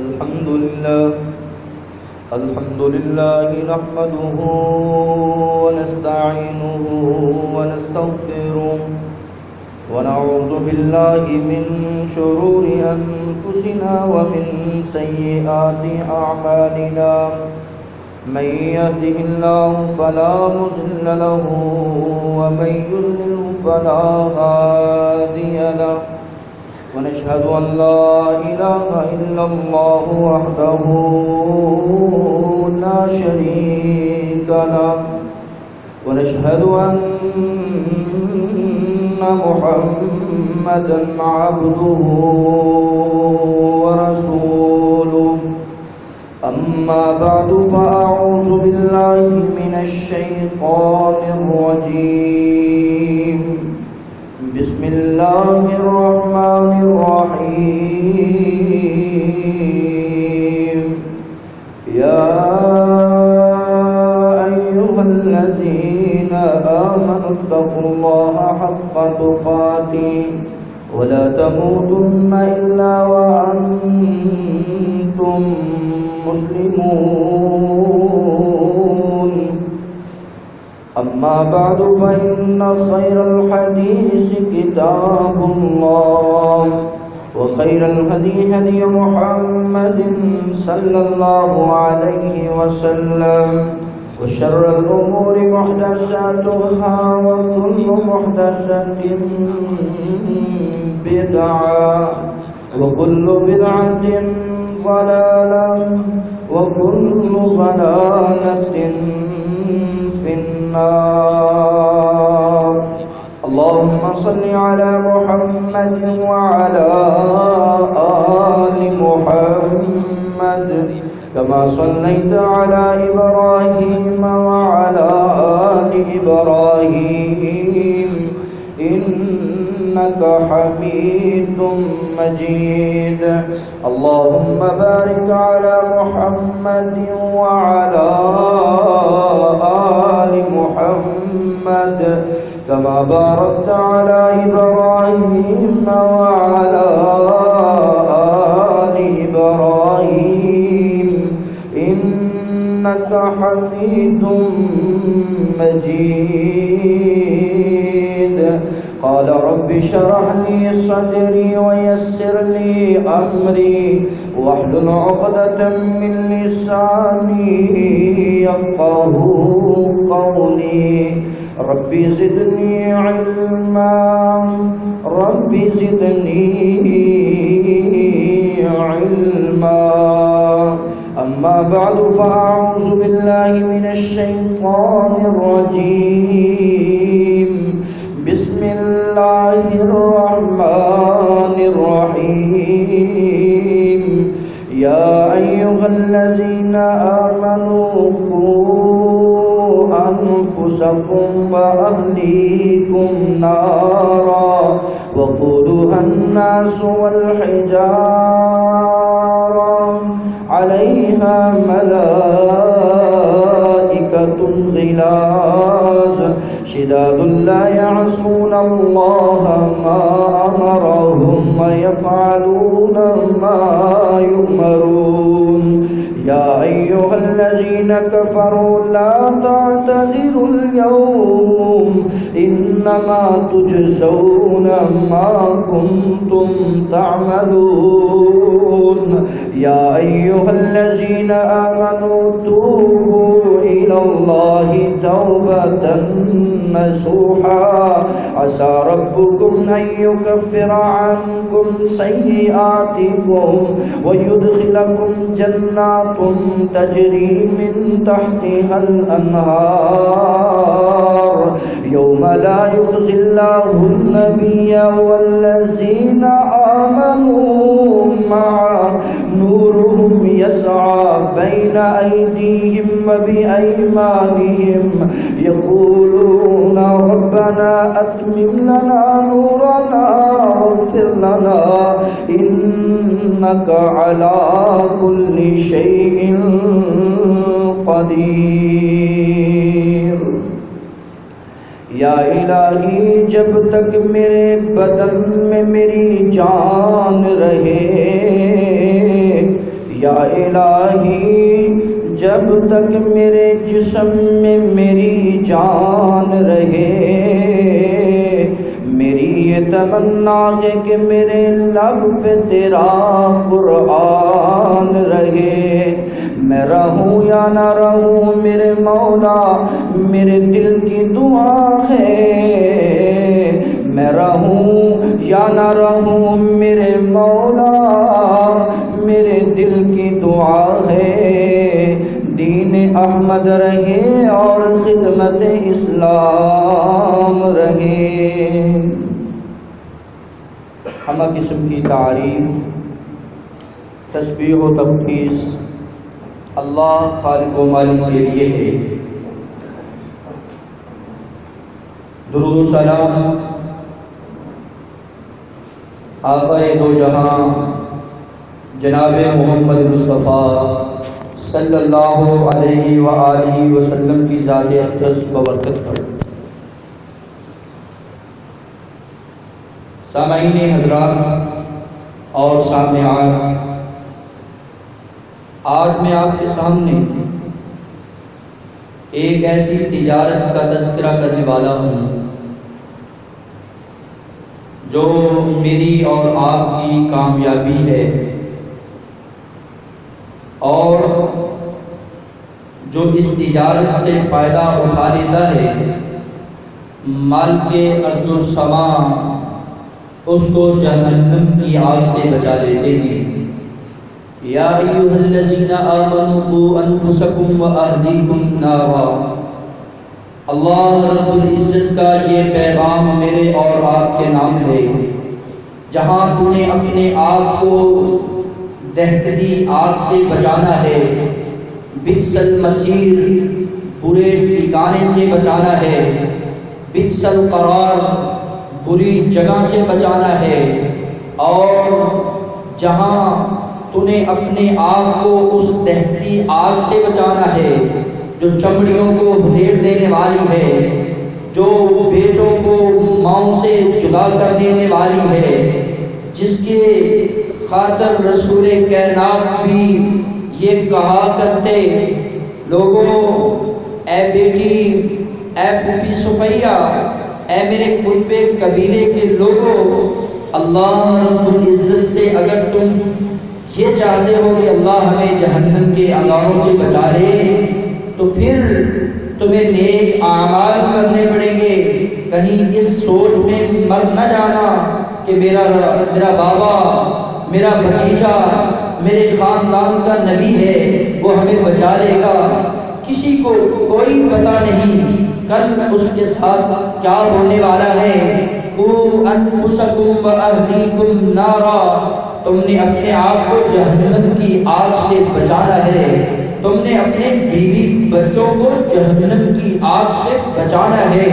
الحمد لله نحمده ونستعينه ونستغفره ونعوذ بالله من شرور أنفسنا ومن سيئات أعمالنا من يهده الله فلا مضل له ومن يضلل فلا هادي له ونشهد أن لا إله إلا الله وحده لا شريك له ونشهد أن محمدا عبده ورسوله أما بعد فأعوذ بالله من الشيطان الرجيم بسم الله الرحمن الرحيم يا أيها الذين آمنوا اتقوا الله حق تقاته ولا تموتن إلا وأنتم مسلمون أما بعد فإن خير الحديث كتاب الله وخير الهدي هدي محمد صلى الله عليه وسلم وشر الأمور محدثاتها وكل محدثة بدعة وكل بدعة ضلالة وكل ضلالة في النار. اللهم صل على محمد وعلى آل محمد كما صليت على إبراهيم وعلى آل إبراهيم إنك حميد مجيد. اللهم بارك على محمد وعلى آل محمد كما باركت على إبراهيم وعلى آل إبراهيم إنك حميد مجيد. قال رب اشرح لي صدري ويسر لي أمري واحلل عقدة من لساني يفقهوا قولي. رب زدني علما رب زدني علما. أما بعد فأعوذ بالله من الشيطان الرجيم. بسم الله الرحمن الرحيم. يا أيها الذين آمنوا قوا أنفسكم وأهليكم نارا وقودها الناس والحجارة عليها ملائكة غلاظ شداد لا يعصون الله ما أمرهم ويفعلون ما يؤمرون. يا أيها الذين كفروا لا تعتذروا اليوم إنما تجزون ما كنتم تعملون. يا أيها الذين آمنوا توبوا إلى الله توبة نصوحا عسى ربكم أن يكفر عنكم سيئاتكم ويدخلكم جنات تجري من تحتها الأنهار يوم لا يخزي الله النبي والذين آمنوا معه نورهم يسعى بين أيديهم وبأيمانهم يقولون ربنا أتمم لنا نورنا واغفر لنا إنك على كل شيء قدیر. یا الہی جب تک میرے بدن میں میری جان رہے، الہی جب تک میرے جسم میں میری جان رہے، میری یہ تمنا ہے کہ میرے لب پہ تیرا قرآن رہے۔ میں رہوں یا نہ رہوں میرے مولا میرے دل کی دعا ہے، میں رہوں یا نہ رہوں میرے مولا میرے دل کی دعا ہے، دین احمد رہے اور خدمت اسلام رہے۔ ہمہ قسم کی تعریف، تسبیح و تقدیس اللہ خالق و مالک کے لیے ہے۔ درود و سلام آقا دو جہاں جناب محمد مصطفیٰ صلی اللہ علیہ وآلہ وسلم کی ذات اقدس ببرکت پر۔ سامعین حضرات اور سامعات، آج میں آپ کے سامنے ایک ایسی تجارت کا تذکرہ کرنے والا ہوں جو میری اور آپ کی کامیابی ہے، اور جو اس تجارت سے فائدہ اٹھا لیتا ہے مال کے ارض و سما اس کو جہنم کی آگ سے بچا لیتے ہیں۔ یا ایھا الذین آمنوا قوا انفسکم واہلیکم نارا۔ اللہ رب العزت کا یہ پیغام میرے اور آپ کے نام ہے، جہاں تو نے اپنے آپ کو دہکتی آگ سے بچانا ہے، بئس المصیر برے ٹھکانے سے بچانا ہے، بئس القرار بری جگہ سے بچانا ہے، اور جہاں تو نے اپنے آپ کو اس دہتی آگ سے بچانا ہے جو چمڑیوں کو ڈھیر دینے والی ہے، جو بیٹوں کو ماؤں سے جدا کر دینے والی ہے، جس کے خاطر رسول کائنات بھی یہ کہا کرتے، لوگوں اے بیٹی، اے پھوپھی صفیہ، اے میرے قرب قبیلے کے لوگوں، اللہ رب العزت سے اگر تم یہ چاہتے ہو کہ اللہ ہمیں جہنم کے انگاروں سے بچا لے تو پھر تمہیں نیک اعمال کرنے پڑیں گے۔ کہیں اس سوچ میں مت نہ جانا کہ میرا بابا، میرا بھتیجا، میرے خاندان کا نبی ہے، وہ ہمیں بچا لے گا۔ کسی کو کوئی پتہ نہیں کل اس کے ساتھ کیا ہونے والا ہے۔ قوا انفسکم واہلیکم نارا، تم نے اپنے آپ کو جہنم کی آگ سے بچانا ہے، تم نے اپنے بیوی بچوں کو جہنم کی آگ سے بچانا ہے،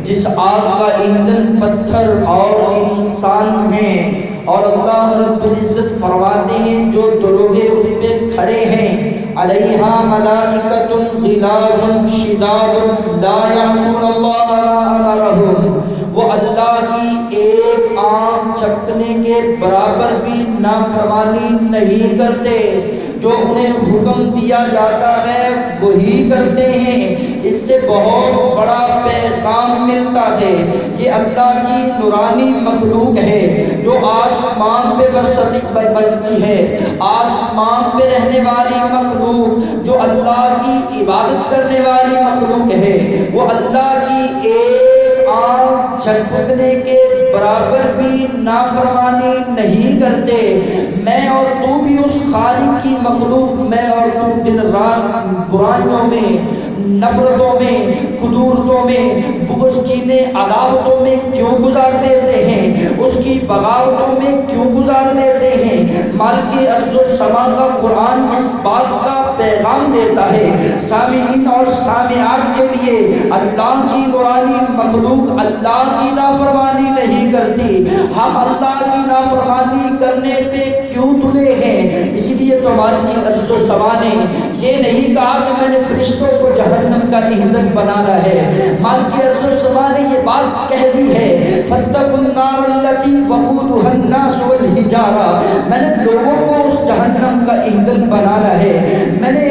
جس آگ کا ایندھن پتھر اور انسان ہیں۔ اور اللہ رب العزت فرماتے ہیں جو دروگے اس پہ کھڑے ہیں، علیہا ملائکۃ غلاظ شداد لا یعصون اللہ ما امرہم، وہ اللہ کی ایک آنکھ جھپکنے کے برابر بھی نافرمانی نہیں کرتے، جو انہیں حکم دیا جاتا ہے وہی کرتے ہیں۔ اس سے بہت بڑا پیغام ملتا ہے، یہ اللہ کی نورانی مخلوق ہے جو آسمان پہ بستی ہے، آسمان پہ رہنے والی مخلوق جو اللہ کی عبادت کرنے والی مخلوق ہے، وہ اللہ کی ایک آنکھ جھپکنے کے برابر بھی نافرمانی نہیں کرتے۔ میں اور تو بھی اس خالق کی مخلوق، میں اور تو دن رات برائیوں میں، نفرتوں میں، خدورتوں میں، بغض کینے عداوتوں میں کیوں گزار دیتے ہیں، اس کی بغاوتوں میں کیوں گزار دیتے ہیں۔ مالک ارض و سما کا قرآن اس بات کا پیغام دیتا ہے سامعین اور سامعات کے لیے، اللہ کی نورانی مخلوق اللہ کی نافرمانی نہیں کرتی، ہم اللہ کی نافرمانی کرنے پہ کیوں تلے ہیں۔ اسی لیے تو مالک عرش و سما نے یہ نہیں کہا کہ میں نے فرشتوں کو جہنم کا ایندھن بنانا ہے، مالک عرش و سما نے یہ بات کہہ دی ہے فاتقوا النار التي وقودها الناس والحجارہ، میں نے لوگوں کو اس جہنم کا ایندھن بنانا ہے، میں نے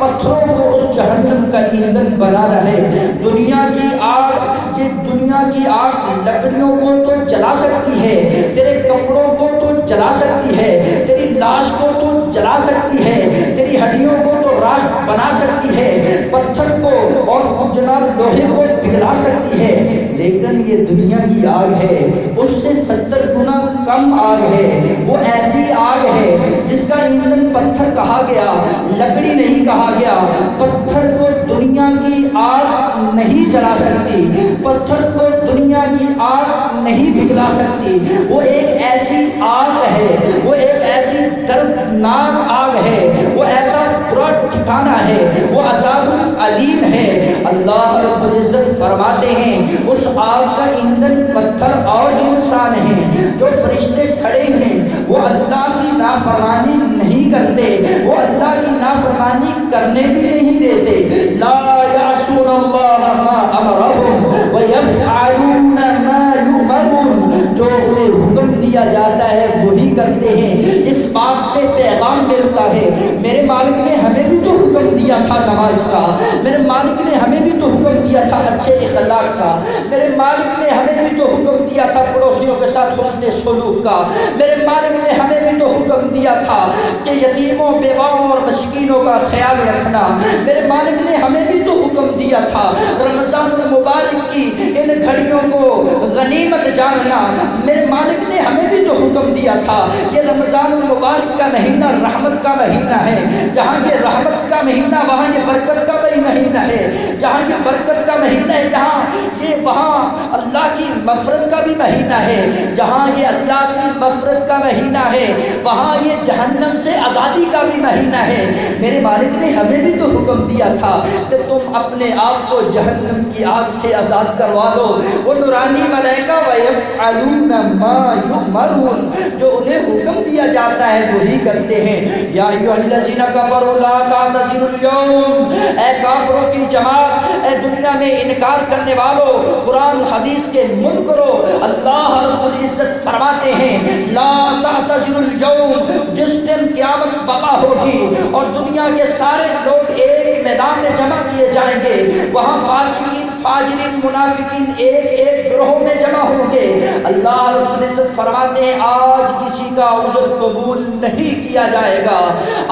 پتھروں کو اس جہنم کا ایندھن بنانا ہے۔ دنیا کی آگ، یہ دنیا کی آگ لکڑیوں کو تو جلا سکتی ہے، تیرے کپڑوں کو تو جلا سکتی ہے، تیری لاش کو تو جلا سکتی ہے، تیری ہڈیوں کو تو راکھ بنا سکتی ہے، پتھر کو اور جناب لوہے کو پگھلا سکتی ہے، لیکن یہ دنیا کی آگ ہے اس سے 70 گنا کم آگ ہے۔ وہ ایسی آگ ہے جس کا ایندھن پتھر کہا گیا، لکڑی نہیں کہا گیا۔ پتھر کو دنیا کی آگ نہیں جلا سکتی، پتھر کو دنیا کی آگ نہیں پگھلا سکتی۔ وہ ایک ایسی آگ ہے، وہ ایک ایسی دردناک آگ ہے، وہ ایسا برا ٹھکانہ ہے، وہ عذاب علیم ہے۔ اللہ رب العزت فرماتے ہیں اس آگ کا ایندھن پتھر اور انسان ہیں۔ جو فرشتے کھڑے ہیں وہ اللہ کی نافرمانی نہیں کرتے، وہ اللہ کی نافرمانی کرنے بھی نہیں دیتے۔ لا یعصون اللہ ما امرهم ویفعلون ما یؤمرون، جو انہیں حکم دیا جاتا ہے وہی کرتے ہیں۔ اس بات سے پیغام ملتا ہے میرے مالک نے ہمیں بھی تو حکم دیا تھا نماز کا، میرے مالک نے ہمیں بھی تو حکم دیا تھا اچھے اخلاق کا، میرے مالک نے ہمیں بھی تو حکم دیا تھا پڑوسیوں کے ساتھ حسن سلوک کا، میرے مالک نے ہمیں بھی تو حکم دیا تھا کہ یتیموں بیواؤں اور مسکینوں کا خیال رکھنا، میرے مالک نے ہمیں بھی تو حکم دیا تھا رمضان المبارک کی ان گھڑیوں کو غنیمت جاننا، میرے مالک نے ہمیں بھی تو حکم دیا تھا کہ رمضان المبارک کا مہینہ رحمت کا مہینہ ہے، جہاں یہ رحمت کا مہینہ وہاں یہ برکت کا بھی مہینہ ہے، جہاں یہ برکت کا مہینہ ہے جہاں یہ وہاں اللہ کی مغفرت کا بھی مہینہ ہے، جہاں یہ اللہ کی مغفرت کا مہینہ ہے وہاں یہ جہنم سے آزادی کا بھی مہینہ ہے۔ میرے مالک نے ہمیں بھی تو حکم دیا تھا کہ تم اپنے آپ کو جہنم کی آگ سے آزاد کروا لو۔ وہ نورانی ملائکہ وَيَفْعَلُونَ مَا يُؤْمَرُونَ، جو انہیں حکم دیا جاتا ہے وہی کرتے ہیں۔ یا ایھا الذین کفروا لا تعتذروا اليوم، اے کافروں کی جماعت، اے دنیا میں انکار کرنے والوں، قرآن حدیث کے منکرو، اللہ رب العزت فرماتے ہیں لا تعتذروا اليوم، جس دن قیامت برپا ہوگی اور دنیا کے سارے لوگ ایک میدان میں جمع کیے جائیں گے، وہاں فاسقین فاجرین منافقین ایک ایک گروہ میں جمع ہوں گے، اللہ رب العزت فرماتے ہیں آج کسی کا عذر قبول نہیں کیا جائے گا،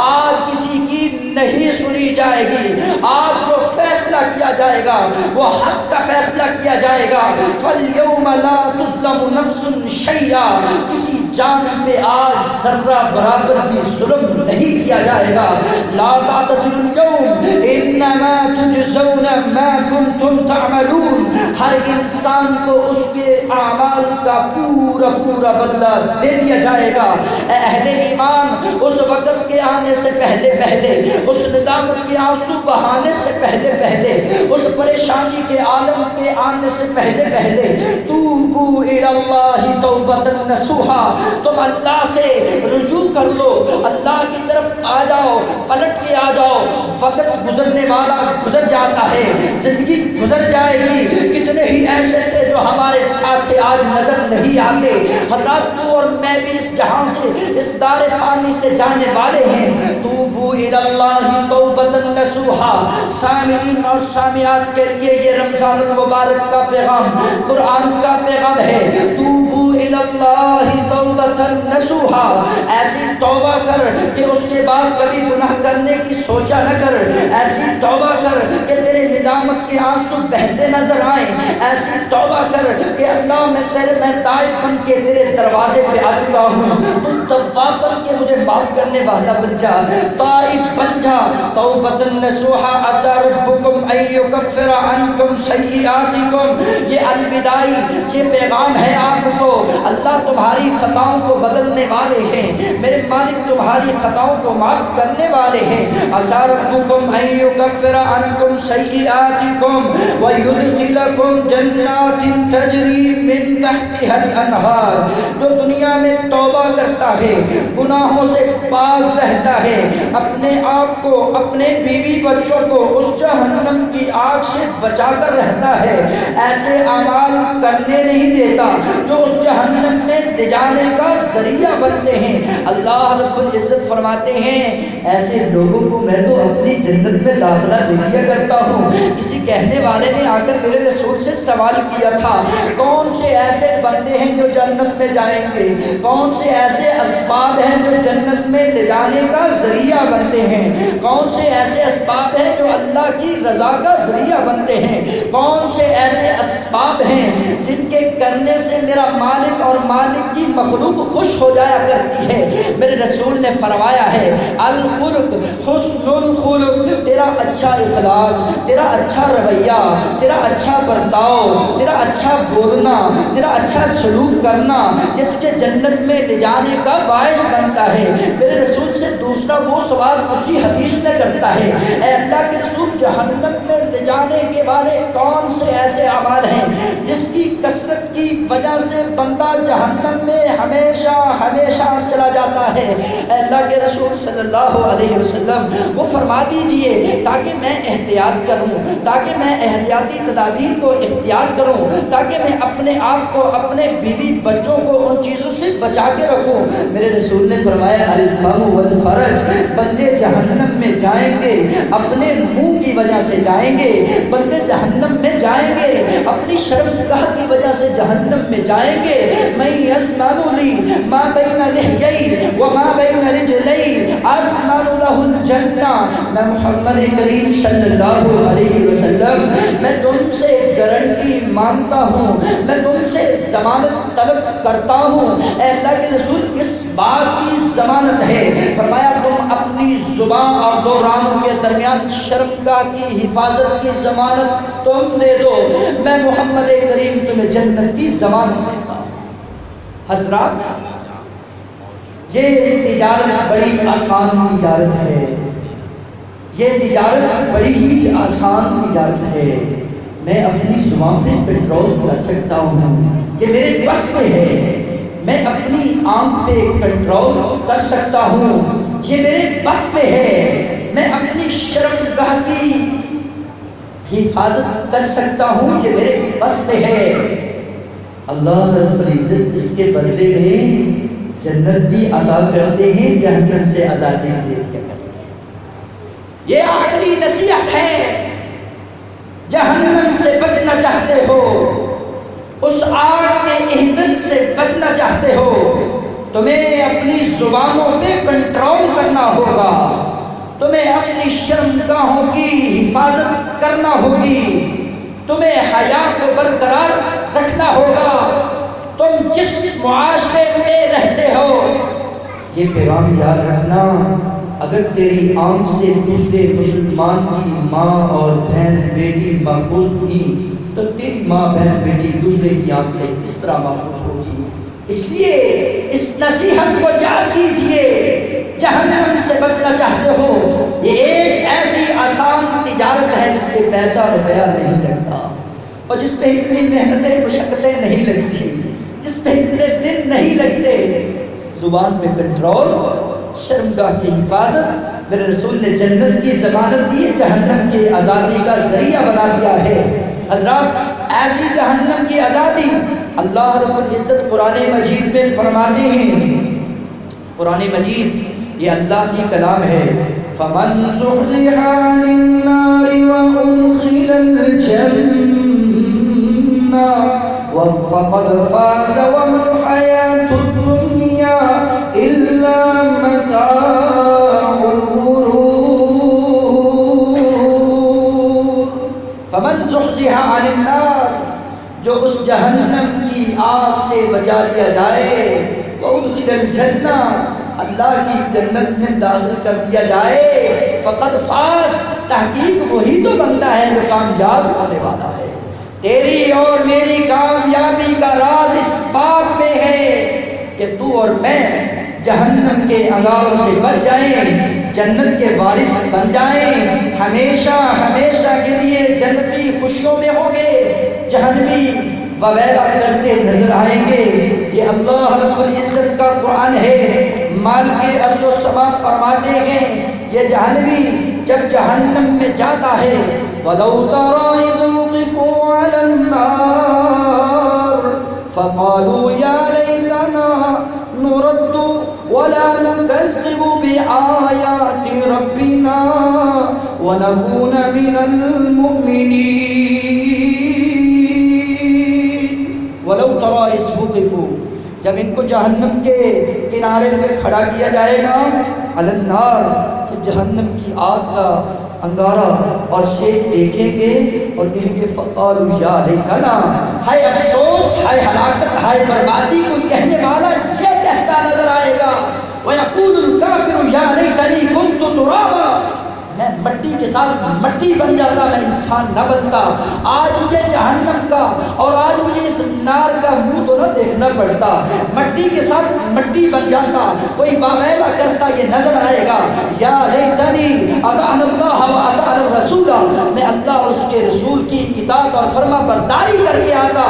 آج کسی کی نہیں سنی جائے گی، آج جو فیصلہ کیا جائے گا وہ حق کا فیصلہ کیا جائے گا۔ فَالْيَوْمَ لَا تُظْلَمُ نَفْسٌ شَيْئًا، کسی جان پہ آج ذرہ برابر بھی ظلم نہیں کیا جائے گا۔ لا تعتذروا اليوم انما تجزون ما كنتم تعملون، ہر انسان کو اس کے اعمال کا پورا پورا بدلہ دے دیا جائے گا۔ اے اہل ایمان، اس وقت کے آنے سے پہلے پہلے، اس ندامت کے آنسو بہانے سے پہلے پہلے، اس پریشانی کے عالم کے آنے سے پہلے پہلے توبوا الی اللہ توبۃ نصوحا، تم اللہ سے رجوع کر لو، اللہ کی طرف آ جاؤ، پلٹ کے آ جاؤ۔ وقت گزرنے والا گزر جاتا ہے، زندگی گزر جائے گی، کتنے ہی ایسے تھے جو ہمارے ساتھ آج نظر نہیں آتے۔ حضرات تو اور میں بھی اس جہاں سے، اس دار فانی سے جانے والے ہیں۔ توبوا الی اللہ توبۃ نصوحا، سامعین اور سامعات کے لیے یہ رمضان المبارک کا پیغام، قرآن کا پیغام ہے۔ توبوا الی اللہ توبۃ نصوحا، ایسی توبہ کر کہ اس کے بعد کبھی گناہ کرنے کی سوچا نہ کر، ایسی توبہ کر کہ تیرے ندامت کے آنسو بہتے نظر آئیں، ایسی توبہ کر کہ اللہ میں تائب بن کے تیرے دروازے پہ آ چکا ہوں، تم تواب بن کے مجھے معاف کرنے والا بن جا، تائب بن جا۔ توبۃ نصوحا عسى ربكم ان يكفر عنكم سيئاتكم، یہ الوداعی یہ پیغام ہے آپ کو اللہ تمہاری خطاؤں کو بدلنے والے ہیں، میرے مالک تمہاری خطاؤں کو معاف کرنے والے ہیں۔ عسیٰ ربکم ان یکفر عنکم سیئاتکم ویدخلکم جنات تجری من تحتها الانہار۔ جو دنیا میں توبہ کرتا ہے، گناہوں سے باز رہتا ہے، اپنے آپ کو، اپنے بیوی بچوں کو اس جہنم کی آگ سے بچا کر رہتا ہے، ایسے اعمال کرنے نہیں دیتا جو اس جہنم میں لے جانے کا ذریعہ بنتے ہیں۔ اللہ رب العزت فرماتے ہیں ایسے لوگوں کو میں تو اپنی جنت میں داخلہ دے دیا کرتا ہوں۔ کسی کہنے والے نے آ کر میرے رسول سے سوال کیا تھا، کون سے ایسے بندے ہیں جو جنت میں جائیں گے، کون سے ایسے اسباب ہیں جو جنت میں لے جانے کا ذریعہ بنتے ہیں، کون سے ایسے اسباب ہیں جو اللہ کی رضا کا ذریعہ بنتے ہیں، کون سے ایسے اسباب ہیں جن کے کرنے سے میرا مالک اور مالک کی مخلوق خوش ہو جایا کرتی ہے۔ میرے رسول نے فرمایا ہے الخلق حسن الخلق، تیرا اچھا اخلاق، تیرا اچھا رویہ، تیرا اچھا برتاؤ، تیرا اچھا بولنا، تیرا اچھا سلوک کرنا، یہ تجھے جنت میں لے جانے کا باعث بنتا ہے۔ میرے رسول سے دوسرا وہ سوال اسی حدیث میں کرتا ہے، اے اللہ کے رسول، جہنم میں لے جانے کے والے کون سے ایسے اعمال ہیں جس کی کثرت کی وجہ سے بندہ جہنم میں ہمیشہ ہمیشہ چلا جاتا ہے؟ اے اللہ کے رسول صلی اللہ علیہ وسلم وہ فرما دیجئے تاکہ میں احتیاط کروں، تاکہ میں احتیاطی تدابیر کو اختیار کروں، تاکہ میں اپنے آپ کو، اپنے بیوی بچوں کو ان چیزوں سے بچا کے رکھوں۔ میرے رسول نے فرمایا الفم والفرج، بندے جہنم میں جائیں گے اپنے منہ کی وجہ سے جائیں گے، بندے جہنم میں جائیں گے اپنی شرمگاہ کی وجہ سے جہنم میں جائیں گے۔ میں یسمن لی ما بین لحیی وما بین رجلی اسمن لہ الجنہ۔ میں محمد کریم صلی اللہ علیہ وسلم میں تم سے گارنٹی مانگتا ہوں، میں تم سے ضمانت طلب کرتا ہوں۔ اے اللہ کے رسول کس بات کی ضمانت ہے؟ فرمایا تم اپنی زبان اور دو رانوں کے درمیان شرمگاہ کی حفاظت کی ضمانت تم دے دو، میں محمد کریم تمہیں جنت کی ضمانت دیتا ہوں۔ حضرات، یہ تجارت بڑی آسان تجارت ہے، یہ تجارت بڑی ہی آسان تجارت ہے۔ میں اپنی زبان پہ کنٹرول کر سکتا ہوں، یہ میرے بس میں ہے۔ میں اپنی آنکھ پہ کنٹرول کر سکتا ہوں، یہ میرے بس میں ہے۔ میں اپنی شرمگاہ کی حفاظت کر سکتا ہوں، یہ میرے بس میں ہے۔ اللہ رب العزت اس کے بدلے میں جنت بھی عطا کرتے ہیں، جہنم سے آزادی بھی دیتے ہیں۔ یہ آخری نصیحت ہے، جہنم سے بچنا چاہتے ہو، اس آگ کے ایندھن سے بچنا چاہتے ہو، تمہیں اپنی زبانوں پہ کنٹرول کرنا ہوگا، تمہیں اپنی شرمگاہوں کی حفاظت کرنا ہوگی، تمہیں حیا کو برقرار رکھنا ہوگا۔ تم جس معاشرے میں رہتے ہو، یہ پیغام یاد رکھنا، اگر تیری آنکھ سے دوسرے مسلمان کی ماں اور بہن بیٹی محفوظ تھی تو تیری ماں بہن بیٹی دوسرے کی آنکھ سے کس طرح محفوظ ہوگی؟ اس لیے اس نصیحت کو یاد کیجئے، جہنم سے بچنا چاہتے ہو، یہ ایک ایسی آسان تجارت ہے جس پہ پیسہ روپیہ نہیں لگتا، اور جس پہ اتنی محنتیں مشقتیں نہیں لگتی، جس پہ اتنے دن نہیں لگتے۔ زبان پہ کنٹرول، شرمگاہ کی حفاظت، میرے رسول نے جنت کی ضمانت دی، جہنم کی آزادی کا ذریعہ بنا دیا ہے۔ حضرات، ایسی جہنم کی آزادی اللہ رب العزت قرآن مجید میں فرماتے ہیں۔ قرآن مجید یہ اللہ کی کلام ہے۔ فَمَنْ زُحْزِحَ عَنِ النَّارِ وَأُدْخِلَ الْجَنَّةَ فَقَدْ فَازَ وَمَا الْحَيَاةُ الدُّنْيَا إِلَّا مَتَاعُ الْغُرُورِ۔ فَمَنْ زُحْزِحَ عَنِ النَّارِ، جو اس جہنم کی آگ سے بچا لیا جائے، وَأُدْخِلَ الْجَنَّةَ، اللہ کی جنت میں داخل کر دیا جائے، فقد فاز، تحقیق وہی تو بنتا ہے جو کامیاب ہونے والا ہے۔ تیری اور میری کامیابی کا راز اس بات میں ہے کہ تو اور میں جہنم کے انگاروں سے بچ جائیں، جنت کے وارث بن جائیں، ہمیشہ ہمیشہ کے لیے جنتی خوشیوں میں ہوں گے، جہنمی وغیرہ کرتے نظر آئیں گے۔ یہ اللہ رب العزت کا قرآن ہے۔ مال کے عرض و ثواب فرماتے ہیں یہ جہنمی جب جہنم میں جاتا ہے وَلَوْ تَرَىٰ إِذْ وُقِفُوا عَلَى النَّارِ فَقَالُوا يَا لَيْتَنَا نُرَدُّ وَلَا نُكَذِّبُ بِآيَاتِ رَبِّنَا وَنَكُونَ مِنَ الْمُؤْمِنِينَ۔ وَلَوْ تَرَىٰ إِذْ وُقِفُوا، جب ان کو جہنم کے کنارے پہ کھڑا کیا جائے گا، علی النار، کہ جہنم کی آگ کا انگارہ اور شیخ دیکھیں گے اور کہیں گے فقالوا یا لیتنا، ہائے افسوس، ہائے ہلاکت، ہائے بربادی، کوئی کہنے والا یہ کہتا نظر آئے گا، وَيَقُولُ الْكَافِرُ يَا لَيْتَنِي كُنتُ تُرَابًا، میں مٹی کے ساتھ مٹی بن جاتا، میں انسان نہ بنتا، آج مجھے جہنم کا اور آج مجھے اس نار کا منہ تو نہ دیکھنا پڑتا، مٹی کے ساتھ مٹی بن جاتا، کوئی باویلا کرتا یہ نظر آئے گا، یا لیتنی اطعنا اللہ و اطعنا الرسول، میں اللہ اور اس کے رسول کی اطاعت اور فرما برداری کر کے آتا،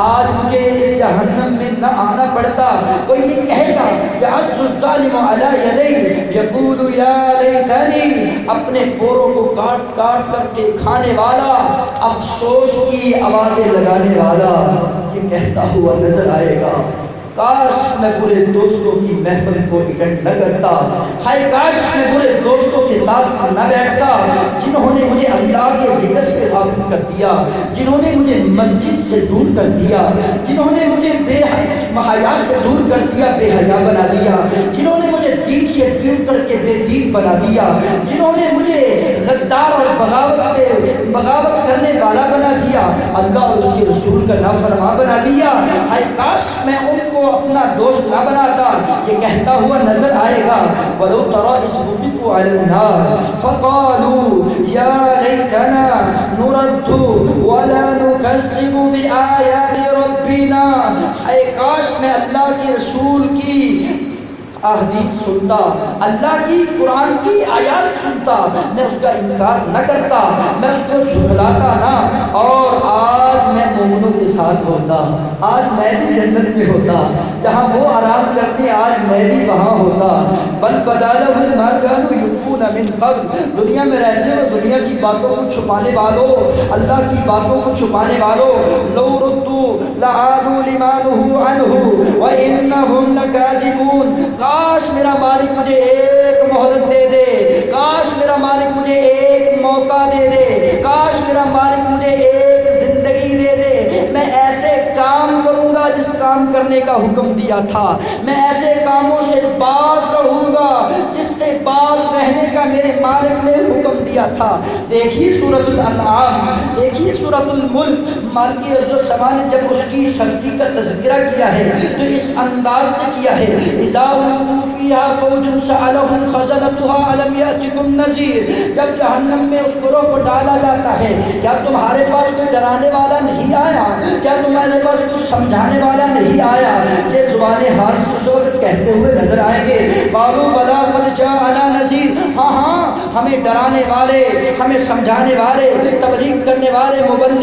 آج مجھے اس جہنم میں نہ آنا پڑتا۔ کوئی یہ کہے گا یعض الظالم علی یدیہ یقول یا لیتنی، اپنے پوروں کو کاٹ کاٹ کر کے کھانے والا، افسوس کی آوازیں لگانے والا یہ کہتا ہوا نظر آئے گا، کاش میں برے دوستوں کی محفل کو اٹینڈ نہ کرتا، ہائے کاش میں برے دوستوں کے ساتھ نہ بیٹھتا جنہوں نے مجھے اللہ کے ذکر سے غافل کر دیا، جنہوں نے مجھے مسجد سے دور کر دیا، جنہوں نے مجھے بے حیا سے دور کر دیا، بے حیا بنا دیا، جنہوں نے مجھے دین سے دور کر کے بے دین بنا دیا، جنہوں نے مجھے غدار اور بغاوت کرنے والا بنا دیا، اللہ اور اس کے رسول کا نافرمان بنا دیا، ہائے کاش میں ان کو اپنا دوست نہ بناتا، یہ کہتا ہوا نظر آئے گا۔ وَلَوْ تَرَىٰ إِذْ وُقِفُوا عَلَى النَّارِ فَقَالُوا يَا لَيْتَنَا نُرَدُّ وَلَا نُكَذِّبُ بِآيَاتِ رَبِّنَا، اے کاش میں اللہ کے رسول کی احادیث سنتا، اللہ کی قرآن کی آیات سنتا، میں اس کا انکار نہ کرتا، میں اس کو جھٹلاتا نہ، اور آج میں مومنوں کے ساتھ ہوتا، آج میں بھی جنت میں ہوتا، جہاں وہ آرام کرتے آج میں بھی وہاں ہوتا۔ بل بدا لهم ما كانوا يخفون من قبل، دنیا میں رہتے ہو دنیا کی باتوں کو چھپانے والوں، اللہ کی باتوں کو چھپانے والوں، لو ردوا لعادوا لما نهوا عنه وانهم لكاذبون، کاش میرا مالک مجھے ایک مہلت دے دے، کاش میرا مالک مجھے ایک موقع دے دے، کاش میرا مالک مجھے ایک زندگی دے دے، میں ایسے کام کروں گا جس کام کرنے کا حکم دیا تھا، میں ایسے کاموں سے باز رہوں گا جس سے باز رہنے کا میرے مالک نے حکم دیا تھا۔ دیکھیے سورۃ الانعام، دیکھیے سورۃ الملک، مالک عز و جل نے جب اس کی سختی کا تذکرہ کیا ہے تو اس انداز سے کیا ہے، اذا فیہا فوج سألہم خزنتها الم یأتکم نذیر، جب جہنم میں اس گروہ کو ڈالا جاتا ہے کیا تمہارے پاس کوئی ڈرانے والا نہیں آیا، کیا تمہارے پاس کچھ سمجھانے والا نہیں آیا، یہ زبان حال سے اس وقت کہتے ہوئے نظر آئیں گے، قالوا بلی قد جاءنا نذیر، ہاں ہاں ہمیں ڈرانے والے، ہمیں سمجھانے والے، تبلیغ کرنے والے، مبلغ،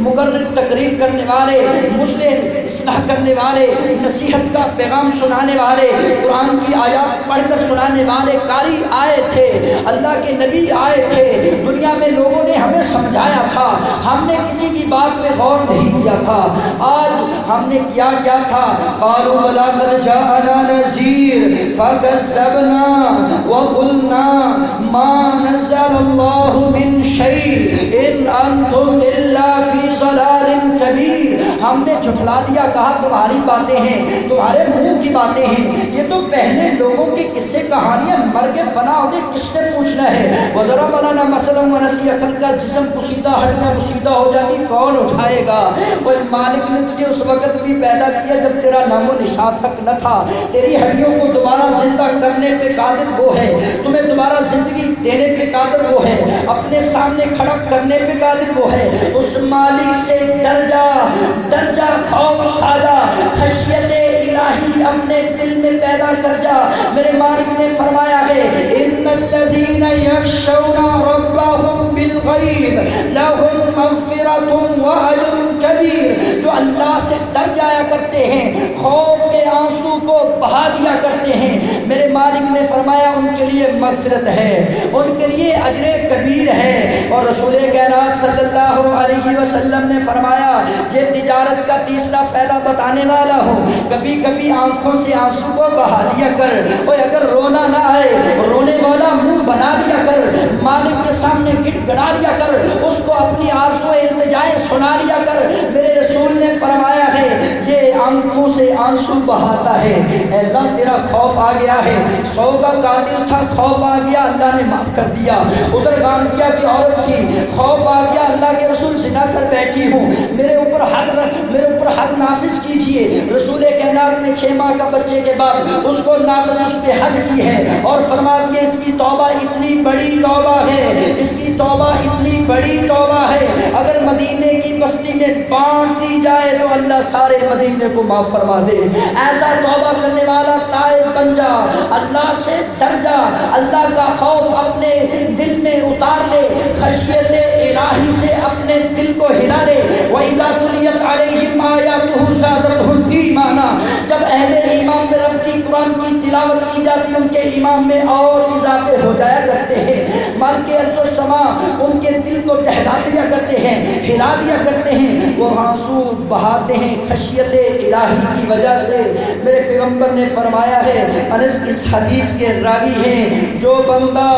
مقرر تقریر کرنے والے، مصلح اصلاح کرنے والے، نصیحت کا پیغام سنانے والے، قرآن کی آیات پڑھ کر سنانے والے قاری آئے تھے، اللہ کے نبی آئے تھے، دنیا میں لوگوں نے ہمیں سمجھایا تھا، ہم نے کسی کی بات پہ غور نہیں کیا تھا، آج ہم نے کیا تھا، قالوا بلی قد جاءنا نذیر فکذبنا وقلنا ما نزل اللہ من شیء ان انتم الا فی ضلال کبیر، ہم نے جھٹلا دیا، کہا تمہاری باتیں ہیں، تمہارے منہ کی باتیں ہیں، یہ تو پہلے لوگوں کے قصے کہانیاں، مر کے فنا ہو گئے، کس نے پوچھنا ہے؟ وَضَرَبَ لَنَا مَثَلًا وَنَسِيَ خَلْقَهُ، جسم کشیدہ، ہڈیاں کشیدہ ہو جاتی، کون اٹھائے گا؟ وہ مالک نے تجھے اس وقت بھی پیدا کیا جب تیرا نام و نشان تک نہ تھا، تیری ہڈیوں کو دوبارہ زندہ کرنے پہ قادر وہ ہے، تمہیں دوبارہ زندگی دینے پہ قادر وہ ہے، اپنے سامنے کھڑا کرنے پہ قادر وہ ہے۔ اس مالک سے ڈر جا، خوف کھا جا، خشیت الہی اپنے دل میں پیدا کر جا۔ میرے مالک نے فرمایا ہے ان الذین یخشون ربهم بالغیب لهم مغفرۃ واجر کبیر، جو اللہ سے ڈر جایا کرتے ہیں، خوف کے آنسو کو بہا دیا کرتے ہیں، میرے مالک نے فرمایا ان کے لیے مغفرت ہے، ان کے لیے اجر کبیر ہے۔ اور رسول کائنات صلی اللہ علیہ وسلم نے فرمایا یہ تجارت کا تیسرا فائدہ بتانے والا ہوں، کبھی کبھی آنکھوں سے آنسو کو بہا دیا کر، اور اگر رونا نہ آئے رونے والا منہ بنا دیا کر، مالک کے سامنے گڑ گڑا دیا کر، اس کو اپنی آرزو التجائیں سنا لیا کر۔ میرے رسول نے فرمایا ہے یہ آنکھوں سے آنسو بہاتا ہے، اے اللہ تیرا خوف آ گیا ہے، 100 کا قاتل تھا، خوف آ گیا، اللہ نے معاف کر دیا۔ ادھر غامدیہ کی عورت تھی، خوف آ گیا، اللہ کے رسول زنا کر بیٹھی ہوں، میرے اوپر حد نافذ کیجئے۔ رسول کائنات نے 6 ماہ کا بچے کے بعد اس کو نافذ، اس پہ حد کی ہے، اور فرما دیا اس کی توبہ اتنی بڑی توبہ ہے، اس کی توبہ اتنی بڑی توبہ ہے، اگر مدینے کی بستی میں بانٹ دی جائے تو اللہ سارے مدینے کو معاف فرما دے۔ ایسا توبہ کرنے والا تائب بن جا، اللہ سے ڈر جا، اللہ کا خوف اپنے دل میں اتار لے، خشیت الہی سے اپنے دل کو ہلا لے۔ وَإِذَا تُلِيَتْ عَلَيْهِمْ آيَاتُهُ زَادَتْهُمْ ایمانا، جب اہل ایمان میں رب کی قرآن کی تلاوت کی جاتی ان کے ایمان میں اور اضافے ہو جایا کرتے ہیں، مالک ارض و سما ان کے دل کو دہلا دیا کرتے ہیں، ہلا دیا کرتے ہیں، وہ آنسو بہاتے ہیں خشیت الہی کی وجہ سے۔ میرے پیغمبر نے فرمایا ہے، انس اس حدیث کے راوی ہیں، جو بندہ